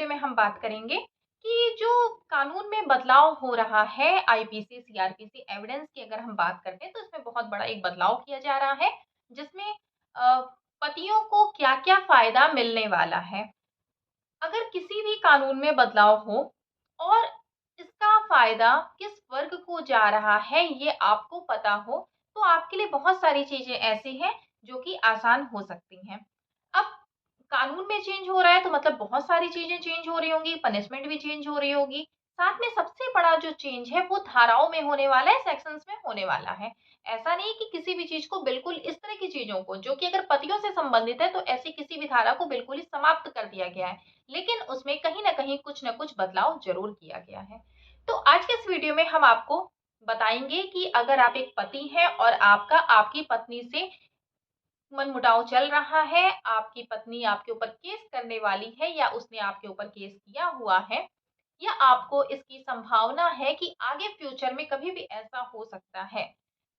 Video में हम बात करेंगे कि जो कानून में बदलाव हो रहा है आईपीसी, सीआरपीसी एविडेंस की अगर हम बात करते हैं तो इसमें बहुत बड़ा एक बदलाव किया जा रहा है जिसमें पतियों को क्या-क्या फायदा मिलने वाला है। अगर किसी भी कानून में बदलाव हो और इसका फायदा किस वर्ग को जा रहा है ये आपको पता हो तो आपके लिए बहुत सारी चीजें ऐसी हैं जो कि आसान हो सकती हैं। अब कानून में चेंज हो रहा है तो मतलब बहुत सारी चीजें चेंज हो रही होंगी, पनिशमेंट भी चेंज हो रही होगी। साथ में सबसे बड़ा जो चेंज है वो धाराओं में होने वाला है, सेक्शंस में होने वाला है। ऐसा नहीं कि किसी भी चीज को बिल्कुल इस तरह की चीजों को जो कि अगर पतियों से संबंधित है तो ऐसी किसी भी धारा को बिल्कुल ही समाप्त कर दिया गया है, लेकिन उसमें कहीं न कहीं कुछ न कुछ बदलाव ज़रूर किया गया है। तो आज के इस वीडियो में हम आपको बताएँगे कि अगर आप एक पति हैं और आपका आपकी पत्नी से मनमुटाव चल रहा है, आपकी पत्नी आपके ऊपर केस करने वाली है या उसने आपके ऊपर केस किया हुआ है या आपको इसकी संभावना है कि आगे फ्यूचर में कभी भी ऐसा हो सकता है।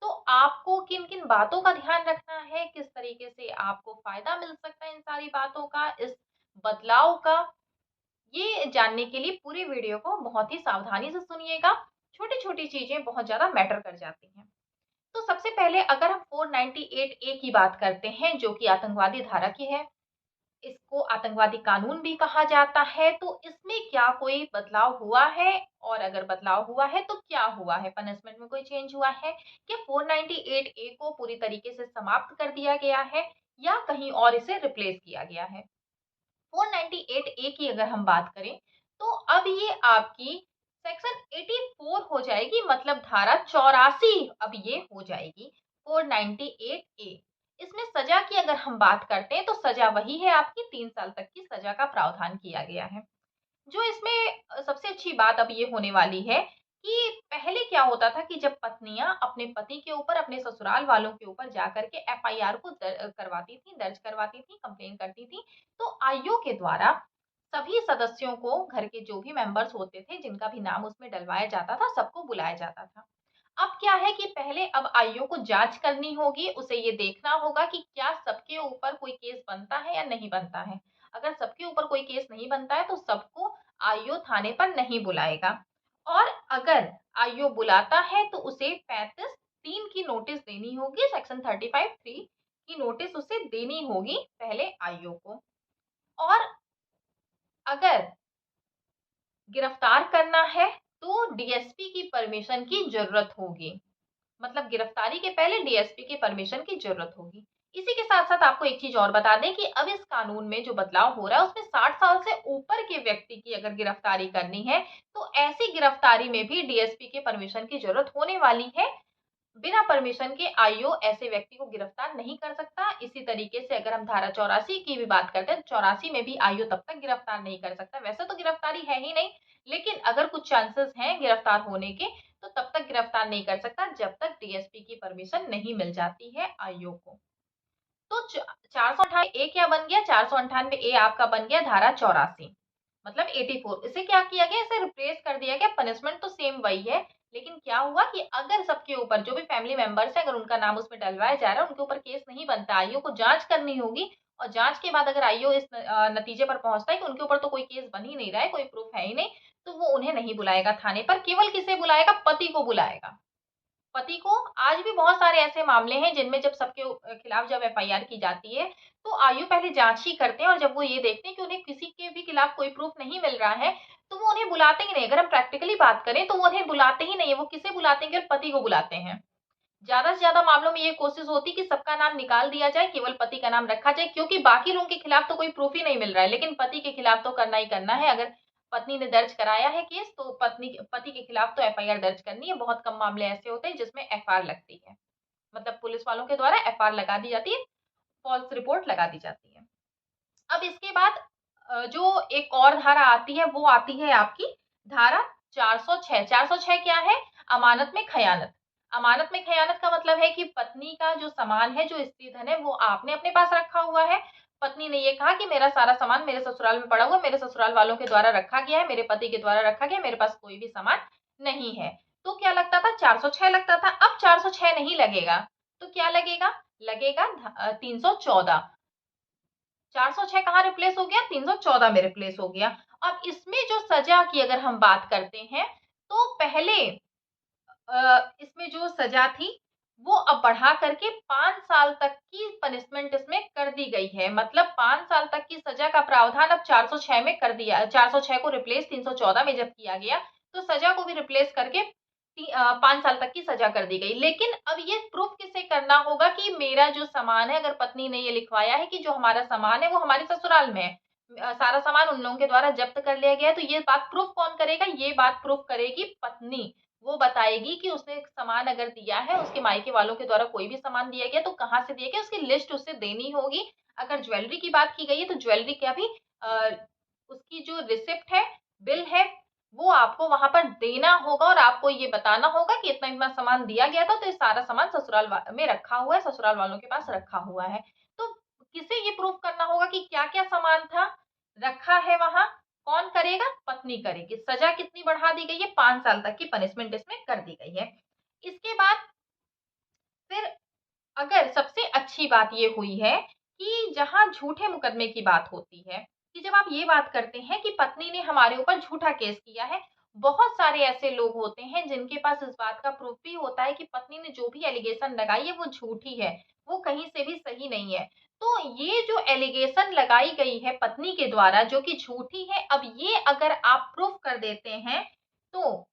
तो आपको किन-किन बातों का ध्यान रखना है, किस तरीके से आपको फ़ायदा मिल सकता है इन सारी बातों का, इस बदलाव का, ये जानने के लिए पूरे वीडियो को बहुत ही सावधानी से सुनिएगा। छोटी-छोटी चीज़ें बहुत ज़्यादा मैटर कर जाती हैं। तो सबसे पहले अगर हम 498 ए की बात करते हैं जो कि आतंकवादी धारा की है, इसको आतंकवादी कानून भी कहा जाता है, तो इसमें क्या कोई बदलाव हुआ है? और अगर बदलाव हुआ है तो क्या हुआ है? पनिशमेंट में कोई चेंज हुआ है? क्या 498 ए को पूरी तरीके से समाप्त कर दिया गया है या कहीं और इसे रिप्लेस किया गया है? 498 ए की अगर हम बात करें तो अब ये आपकी सेक्शन 84 हो जाएगी, मतलब धारा 84 अब ये हो जाएगी 498 ए। इसमें सजा की अगर हम बात करते हैं तो सजा वही है, आपकी 3 साल तक की सजा का प्रावधान किया गया है। जो इसमें सबसे अच्छी बात अब ये होने वाली है कि पहले क्या होता था कि जब पत्नियां अपने पति के ऊपर, अपने ससुराल वालों के ऊपर जाकर के एफआईआर को करवाती थी, दर्ज करवाती थी, कंप्लेन करती थी, तो आयोग के द्वारा सभी सदस्यों को, घर के जो भी मेंबर्स होते थे जिनका भी नाम उसमें डलवाया जाता था, सबको बुलाया जाता था। अब क्या है कि पहले अब आयोग को जांच करनी होगी, उसे ये देखना होगा कि क्या सबके ऊपर कोई केस बनता है या नहीं बनता है। अगर सबके ऊपर कोई केस नहीं बनता है तो सबको आईओ थाने पर नहीं बुलाएगा, और अगर आईओ बुलाता है तो उसे 35(3) की नोटिस देनी होगी, सेक्शन 35(3) की नोटिस उसे देनी होगी पहले आईओ को। और अगर गिरफ्तार करना है तो डीएसपी की परमिशन की जरूरत होगी, मतलब गिरफ्तारी के पहले डीएसपी की परमिशन की जरूरत होगी। इसी के साथ-साथ आपको एक चीज़ और बता दें कि अब इस कानून में जो बदलाव हो रहा है उसमें 60 साल से ऊपर के व्यक्ति की अगर गिरफ्तारी करनी है, तो ऐसी गिरफ्तारी में भी डीएसपी के परमिशन की जरूरत होने वाली है। बिना परमिशन के आईओ ऐसे व्यक्ति को गिरफ्तार नहीं कर सकता। इसी तरीके से अगर हम धारा 84 की भी बात करते हैं, 84 में भी आईओ तब तक गिरफ्तार नहीं कर सकता। वैसे तो गिरफ्तारी है ही नहीं, लेकिन अगर कुछ चांसेस हैं गिरफ्तार होने के, तो तब तक गिरफ्तार नहीं कर सकता जब तक डीएसपी की परमिशन नहीं मिल जाती है आईओ को। तो 498 ए क्या बन गया? 498 ए आपका बन गया धारा 84, मतलब 84। इसे क्या किया गया? इसे रिप्लेस कर दिया गया। पनिशमेंट तो सेम वही है, लेकिन क्या हुआ कि अगर सबके ऊपर जो भी फैमिली मेंबर्स है, अगर उनका नाम उसमें डलवाया जा रहा है, उनके ऊपर केस नहीं बनता, आईओ को जांच करनी होगी, और जांच के बाद अगर आईओ इस नतीजे पर पहुंचता है कि उनके ऊपर तो कोई केस बन ही नहीं रहा है, कोई प्रूफ है ही नहीं, तो वो उन्हें नहीं बुलाएगा थाने पर। केवल किसे बुलाएगा? पति को बुलाएगा। पति को। आज भी बहुत सारे ऐसे मामले हैं जिनमें जब सबके खिलाफ जब एफआईआर की जाती है, तो आयु पहले जांच ही करते हैं, और जब वो ये देखते हैं कि उन्हें किसी के भी खिलाफ कोई प्रूफ नहीं मिल रहा है, तो वो उन्हें बुलाते ही नहीं। अगर हम प्रैक्टिकली बात करें तो वो उन्हें बुलाते ही नहीं है। वो किसे बुलाते हैं? केवल पति को बुलाते हैं। ज्यादा से ज्यादा मामलों में ये कोशिश होती है कि सबका नाम निकाल दिया जाए, केवल पति का नाम रखा जाए, क्योंकि बाकी लोगों के खिलाफ तो कोई प्रूफ ही नहीं मिल रहा है, लेकिन पति के खिलाफ तो करना ही करना है। अगर पत्नी ने दर्ज कराया है केस, तो पति के खिलाफ तो एफआईआर दर्ज करनी है। बहुत कम मामले ऐसे होते हैं जिसमें एफआईआर लगती है, मतलब पुलिस वालों के द्वारा एफआईआर लगा दी जाती है, फॉल्स रिपोर्ट लगा दी जाती है। अब इसके बाद जो एक और धारा आती है वो आती है आपकी धारा 406। 406 क्या है? अमानत में खयानत। अमानत में खयानत का मतलब है कि पत्नी का जो सामान है, जो स्त्री धन है, वो आपने अपने पास रखा हुआ है। पत्नी ने ये कहा कि मेरा सारा सामान मेरे ससुराल में पड़ा हुआ है, मेरे ससुराल वालों के द्वारा रखा गया है, मेरे पति के द्वारा रखा गया है, मेरे पास कोई भी सामान नहीं है। तो क्या लगता था? 406 लगता था। अब 406 नहीं लगेगा, तो क्या लगेगा? लगेगा 314। 406 कहाँ रिप्लेस हो गया? 314 में रिप्लेस हो गया। अब इसमें जो सजा की अगर हम बात करते हैं, तो पहले इसमें जो सजा थी, वो अब बढ़ा करके 5 साल तक की पनिशमेंट इसमें कर दी गई है। मतलब 5 साल तक की सजा का प्रावधान अब 406 में कर दिया, 406 को रिप्लेस 314 में जब किया गया, तो सजा को भी रिप्लेस करके 5 साल तक की सजा कर दी गई। लेकिन अब ये प्रूफ किसे करना होगा कि मेरा जो सामान है, अगर पत्नी ने ये लिखवाया है कि जो हमारा सामान है वो हमारे ससुराल में है, सारा सामान उन लोगों के द्वारा जब्त कर लिया गया है, तो ये बात प्रूफ कौन करेगा? ये बात प्रूफ करेगी पत्नी। वो बताएगी कि उसने सामान अगर दिया है, उसके मायके वालों के द्वारा कोई भी सामान दिया गया तो कहाँ से दिया गया, उसकी लिस्ट उससे देनी होगी। अगर ज्वेलरी की बात की गई है तो ज्वेलरी का भी उसकी जो रिसिप्ट है, बिल है, वो आपको वहां पर देना होगा और आपको ये बताना होगा कि इतना इतना सामान दिया गया था, तो ये सारा सामान ससुराल में रखा हुआ है, ससुराल वालों के पास रखा हुआ है। तो किसे ये प्रूफ करना होगा कि क्या क्या सामान था, रखा है वहां? कौन करेगा? पत्नी करेगी। सजा कितनी बढ़ा दी गई है? 5 साल तक की पनिशमेंट इसमें कर दी गई है। इसके बाद फिर अगर सबसे अच्छी बात ये हुई है कि जहाँ झूठे मुकदमे की बात होती है, कि जब आप ये बात करते हैं कि पत्नी ने हमारे ऊपर झूठा केस किया है, बहुत सारे ऐसे लोग होते हैं जिनके पास इस बात का प्रूफ भी होता है कि पत्नी ने जो भी एलिगेशन लगाई है वो झूठी है, वो कहीं से भी सही नहीं है। तो ये जो एलिगेशन लगाई गई है पत्नी के द्वारा जो कि झूठी है, अब ये अगर आप प्रूफ कर देते हैं, तो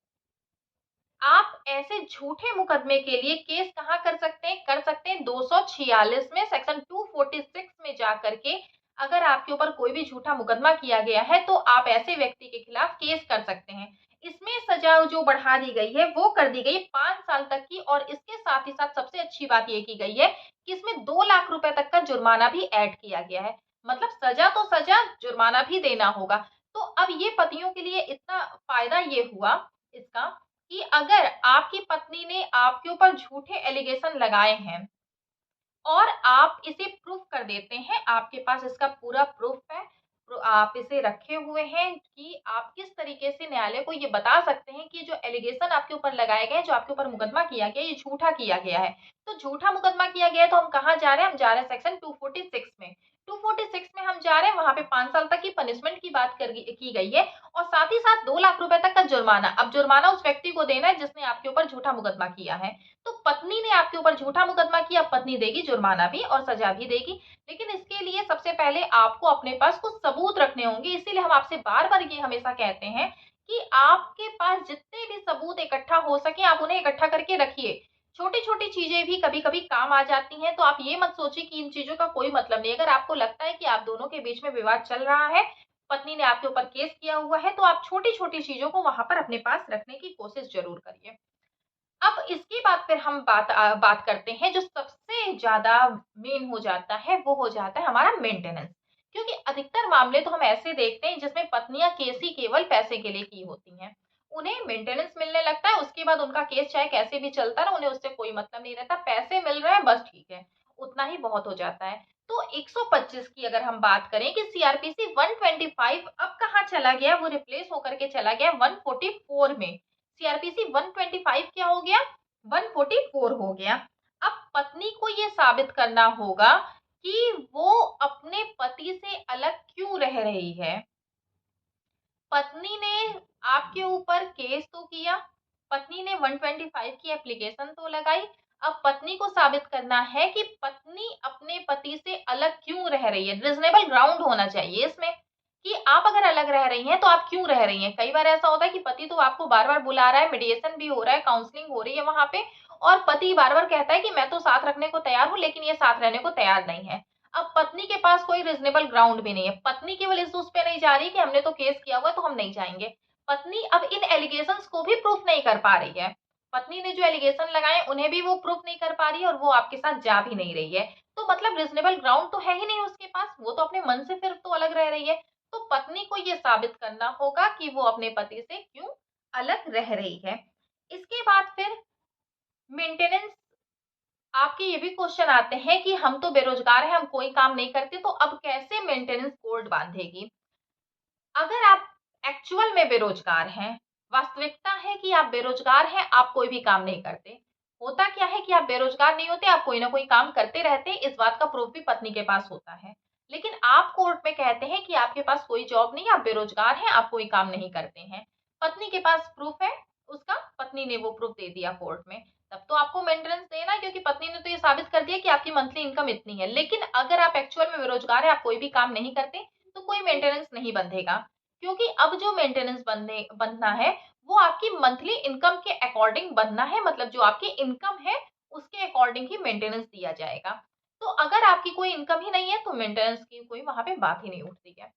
आप ऐसे झूठे मुकदमे के लिए केस कहाँ कर सकते हैं? कर सकते हैं 246 में, सेक्शन 246 में जाकर के। अगर आपके ऊपर कोई भी झूठा मुकदमा किया गया है तो आप ऐसे व्यक्ति के खिलाफ केस कर सकते हैं। इसमें सजा जो बढ़ा दी गई है वो कर दी गई 5 साल तक की, और इसके साथ ही साथ सबसे अच्छी बात ये की गई है कि इसमें 2 लाख रुपए तक का जुर्माना भी ऐड किया गया है। मतलब सजा तो सजा, जुर्माना भी देना होगा। तो अब ये पतियों के लिए इतना फायदा ये हुआ इसका, कि अगर आपकी पत्नी ने आपके ऊपर झूठे एलिगेशन लगाए हैं और आप इसे प्रूफ कर देते हैं, आपके पास इसका पूरा प्रूफ है, आप इसे रखे हुए हैं कि आप किस तरीके से न्यायालय को ये बता सकते हैं कि जो एलिगेशन आपके ऊपर लगाए गए हैं, जो आपके ऊपर मुकदमा किया गया है, ये झूठा किया गया है। तो झूठा मुकदमा किया गया है तो हम कहाँ जा रहे हैं? हम जा रहे हैं सेक्शन 246 में। 246 में हम जा रहे हैं, वहां पे 5 साल तक की पनिशमेंट की बात की गई है, और साथ ही साथ 2 लाख रुपए तक का जुर्माना। अब जुर्माना उस व्यक्ति को देना है जिसने आपके ऊपर झूठा मुकदमा किया है। तो पत्नी ने आपके ऊपर झूठा मुकदमा किया, पत्नी देगी जुर्माना भी और सजा भी देगी। लेकिन इसके लिए सबसे पहले आपको अपने पास कुछ सबूत रखने होंगे। इसीलिए हम आपसे बार-बार ये हमेशा कहते हैं कि आपके पास जितने भी सबूत इकट्ठा हो सके आप उन्हें इकट्ठा करके रखिए। छोटी-छोटी चीजें भी कभी-कभी काम आ जाती हैं, तो आप ये मत सोचिए कि इन चीजों का कोई मतलब नहीं है। अगर आपको लगता है कि आप दोनों के बीच में विवाद चल रहा है, पत्नी ने आपके ऊपर केस किया हुआ है, तो आप छोटी-छोटी चीजों को वहां पर अपने पास रखने की कोशिश जरूर करिए। अब इसके बाद फिर हम बात करते हैं जो सबसे ज़्यादा मेन हो जाता है, वो हो जाता है हमारा मेंटेनेंस। क्योंकि अधिकतर मामले तो हम ऐसे देखते हैं जिसमें पत्नियाँ केस ही केवल पैसे के लिए की होती हैं। उन्हें मेंटेनेंस मिलने लगता है, उसके बाद उनका केस चाहे कैसे भी चलता रहे, उन्हें उससे कोई मतलब नहीं रहता, पैसे मिल रहे हैं बस ठीक है, उतना ही बहुत हो जाता है। तो 125 की अगर हम बात करें कि सीआरपीसी 125 अब कहाँ चला गया, वो रिप्लेस होकर के चला गया 144 में। सीआरपीसी 125 क्या हो गया? 144 हो गया। अब पत्नी को ये साबित करना होगा कि वो अपने पति से अलग क्यों रह रही है। पत्नी ने आपके ऊपर केस तो किया, पत्नी ने 125 की एप्लीकेशन तो लगाई। अब पत्नी को साबित करना है कि पत्नी अपने पति से अलग क्यों रह रही है। रीजनेबल ग्राउंड होना चाहिए इसमें कि आप अगर अलग रह रही हैं तो आप क्यों रह रही हैं। कई बार ऐसा होता है कि पति तो आपको बार बार बुला रहा है, मीडिएशन भी हो रहा है, काउंसलिंग हो रही है वहां पे, और पति बार बार कहता है कि मैं तो साथ रखने को तैयार हूं, लेकिन ये साथ रहने को तैयार नहीं है। अब पत्नी के पास कोई रीजनेबल ग्राउंड भी नहीं है, पत्नी केवल इस उस पे नहीं जा रही कि हमने तो केस किया हुआ है तो हम नहीं जाएंगे। पत्नी अब इन एलिगेशंस को भी प्रूफ नहीं कर पा रही है। पत्नी ने जो एलिगेशन लगाए उन्हें भी वो प्रूफ नहीं कर पा रही है, और वो आपके साथ जा भी नहीं रही है। तो मतलब रीजनेबल ग्राउंड तो है ही नहीं उसके पास, वो तो अपने मन से फिर तो अलग रह रही है। तो पत्नी को ये साबित करना होगा कि वो अपने पति से क्यों अलग रह रही है। इसके बाद फिर मेंटेनेंस, आपके ये भी क्वेश्चन आते हैं कि हम तो बेरोजगार हैं, हम कोई काम नहीं करते, तो अब कैसे मेंटेनेंस कोर्ट बांधेगी। अगर आप एक्चुअल में बेरोजगार हैं, वास्तविकता है कि आप बेरोजगार हैं, आप कोई भी काम नहीं करते। होता क्या है कि आप बेरोजगार नहीं होते, आप कोई ना कोई काम करते रहते हैं, इस बात का प्रूफ भी पत्नी के पास होता है। लेकिन आप कोर्ट में कहते हैं कि आपके पास कोई जॉब नहीं, आप बेरोजगार हैं, आप कोई काम नहीं करते हैं। पत्नी के पास प्रूफ है उसका, पत्नी ने वो प्रूफ दे दिया कोर्ट में, तब तो आपको मेंटेनेंस देना है, क्योंकि पत्नी ने तो ये साबित कर दिया कि आपकी मंथली इनकम इतनी है। लेकिन अगर आप एक्चुअल में बेरोजगार हैं, आप कोई भी काम नहीं करते, तो कोई मेंटेनेंस नहीं बंधेगा, क्योंकि अब जो मेंटेनेंस बनना है वो आपकी मंथली इनकम के अकॉर्डिंग बनना है, मतलब जो आपकी इनकम है उसके अकॉर्डिंग ही मेंटेनेंस दिया जाएगा। तो अगर आपकी कोई इनकम ही नहीं है तो मेंटेनेंस की कोई वहां पे बात ही नहीं उठती है।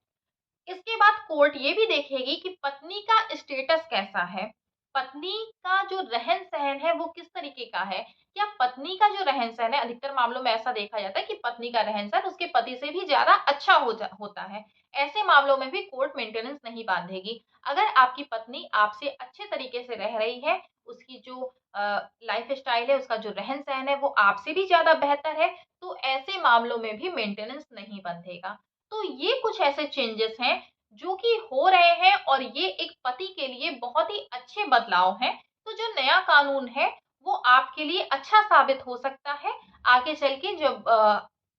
इसके बाद कोर्ट ये भी देखेगी कि पत्नी का स्टेटस कैसा है, पत्नी का जो रहन-सहन है वो किस तरीके का है। क्या पत्नी का जो रहन-सहन है, अधिकतर मामलों में ऐसा देखा जाता है कि पत्नी का रहन-सहन उसके पति से भी ज़्यादा अच्छा होता है। ऐसे मामलों में भी कोर्ट मेंटेनेंस नहीं बाँधेगी। अगर आपकी पत्नी आपसे अच्छे तरीके से रह रही है, उसकी जो लाइफ़स्टाइल है, उसका जो रहन-सहन है वो आपसे भी ज़्यादा बेहतर है, तो ऐसे मामलों में भी मेंटेनेंस नहीं बंधेगा। तो ये कुछ ऐसे चेंजेस हैं जो कि हो रहे हैं और ये एक पति के लिए बहुत ही अच्छे बदलाव हैं। तो जो नया कानून है वो आपके लिए अच्छा साबित हो सकता है आगे चल के, जब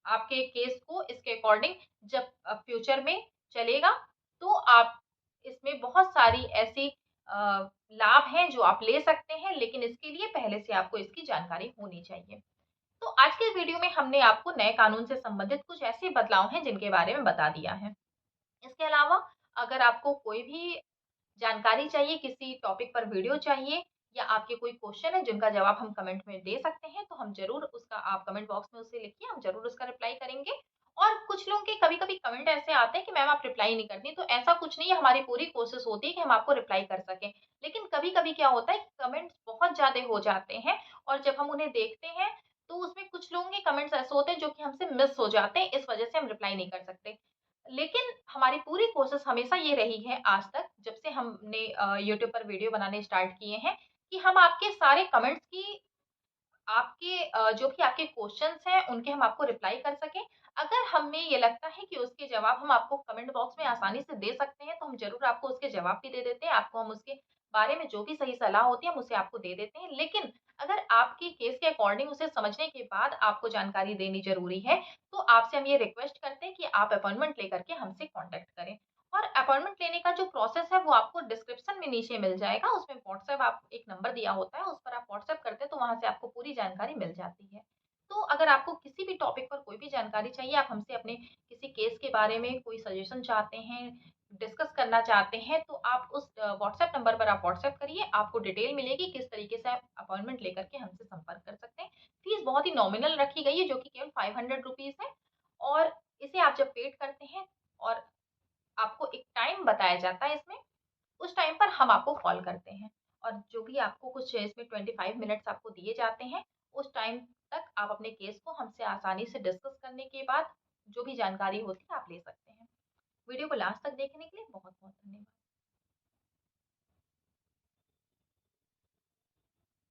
आपके केस को इसके अकॉर्डिंग जब फ्यूचर में चलेगा, तो आप इसमें बहुत सारी ऐसी लाभ हैं जो आप ले सकते हैं, लेकिन इसके लिए पहले से आपको इसकी जानकारी होनी चाहिए। तो आज के वीडियो में हमने आपको नए कानून से संबंधित कुछ ऐसे बदलाव हैं जिनके बारे में बता दिया है। इसके अलावा अगर आपको कोई भी जानकारी चाहिए, किसी टॉपिक पर वीडियो चाहिए, या आपके कोई क्वेश्चन है जिनका जवाब हम कमेंट में दे सकते हैं, तो हम ज़रूर उसका, आप कमेंट बॉक्स में उसे लिखिए, हम ज़रूर उसका रिप्लाई करेंगे। और कुछ लोगों के कभी-कभी कमेंट ऐसे आते हैं कि मैम आप रिप्लाई नहीं करती, तो ऐसा कुछ नहीं है, हमारी पूरी कोशिश होती है कि हम आपको रिप्लाई कर सकें। लेकिन कभी-कभी क्या होता है कि कमेंट्स बहुत ज़्यादा हो जाते हैं और जब हम उन्हें देखते हैं, तो उसमें कुछ लोगों के कमेंट्स ऐसे होते हैं जो कि हमसे मिस हो जाते हैं, इस वजह से हम रिप्लाई नहीं कर सकते। लेकिन हमारी पूरी कोशिश हमेशा ये रही है आज तक, जब से हमने यूट्यूब पर वीडियो बनाने स्टार्ट किए हैं, कि हम आपके सारे कमेंट्स की, आपके जो भी आपके क्वेश्चन्स हैं, उनके हम आपको रिप्लाई कर सकें। अगर हमें ये लगता है कि उसके जवाब हम आपको कमेंट बॉक्स में आसानी से दे सकते हैं, तो हम ज़रूर आपको उसके जवाब भी दे देते हैं। आपको हम उसके बारे में जो भी सही सलाह होती है, हम उसे आपको दे देते हैं। लेकिन अगर आपके केस के अकॉर्डिंग उसे समझने के बाद आपको जानकारी देनी ज़रूरी है, तो आपसे हम ये रिक्वेस्ट करते हैं कि आप अपॉइंटमेंट लेकर के हमसे कॉन्टैक्ट करें। और अपॉइंटमेंट लेने का जो प्रोसेस है वो आपको डिस्क्रिप्शन में नीचे मिल जाएगा। उसमें व्हाट्सएप, आप एक नंबर दिया होता है, उस पर आप व्हाट्सएप करते हैं तो वहाँ से आपको पूरी जानकारी मिल जाती है। तो अगर आपको किसी भी टॉपिक पर कोई भी जानकारी चाहिए, आप हमसे अपने किसी केस के बारे में कोई सजेशन चाहते हैं, डिस्कस करना चाहते हैं, तो आप उस व्हाट्सएप नंबर पर आप व्हाट्सएप करिए, आपको डिटेल मिलेगी किस तरीके से आप अपॉइंटमेंट लेकर के हमसे संपर्क कर सकते हैं। फीस बहुत ही नॉमिनल रखी गई है, जो कि केवल 500 रुपीज़ है, और इसे आप जब पेड करते हैं और आपको एक टाइम बताया जाता है इसमें, उस टाइम पर हम आपको कॉल करते हैं, और जो भी आपको कुछ इसमें 25 मिनट्स आपको दिए जाते हैं, उस टाइम तक आप अपने केस को हमसे आसानी से डिस्कस करने के बाद जो भी जानकारी होती है आप ले सकते हैं। वीडियो को लास्ट तक देखने के लिए बहुत-बहुत